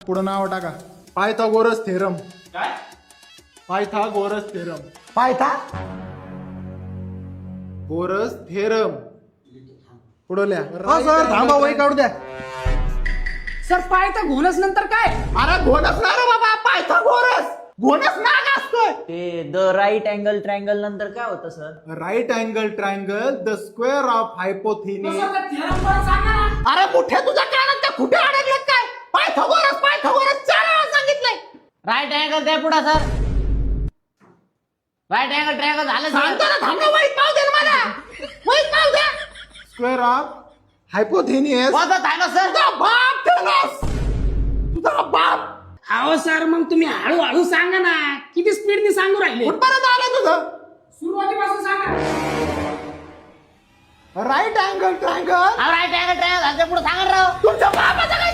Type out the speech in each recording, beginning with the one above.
पुढं नाव टाका. Pythagoras theorem. काय? Pythagoras theorem. Pythagoras theorem. पुढं लिहा. हा सर थांबा वही काढू द्या. सर पायथा घोणस नंतर काय? अरे घोणस ना रे बाबा, पायथागोरस. घोणस नाग असतोय. ते द राईट अँगल ट्रायंगल नंतर काय होतं sir? Right angle triangle the square of hypotenuse. Sir, त्या theorem वर सांगा ना. अरे कुठे तुझ्या कानात त्या कुठे अडकलेत काय? पायथागोरस पायथागोरस 4 वेळा सांगितलंय. राईट अँगल द्या पुढे सर. राईट अँगल ट्रायंगल झालं सांगतो सर. ना, थांब ना, वहीत पाव दे ना मला. वहीत पाव दे. Square of हायपोथिनिस. वाजत आहे ना सर. तुझा बाप ठेवलास. तुझा बाप. अहो सर मग तुम्ही हळूहळू सांगा ना. किती स्पीडने सांगू राहिले? कुठपर्यंत आलं तुझं? सुरुवातीपासून सांगा. Right angle triangle. Right angle triangle झालं पुढे सांगा राव. तुमच्या बापाचा काय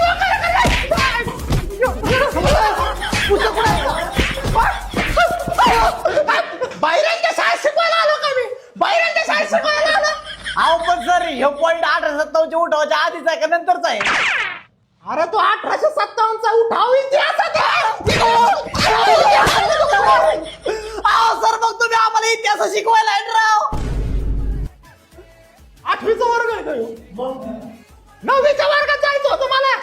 बाहेरांच्या शाळेत शिकवायला आलो का मी? बाहेरांच्या शाळेत शिकवायला आलो. अहो पण सर हे पॉईंट 1857 उठवायच्या आधीच आहे का नंतरच आहे? अरे तो 1857 चा उठाव इतिहासात आहे. अहो सर मग तुम्ही आम्हाला इतिहास शिकवायला आहे राव. 8वीचा वर्ग आहे तो. 9वीच्या वर्गात जायचं होतं मला.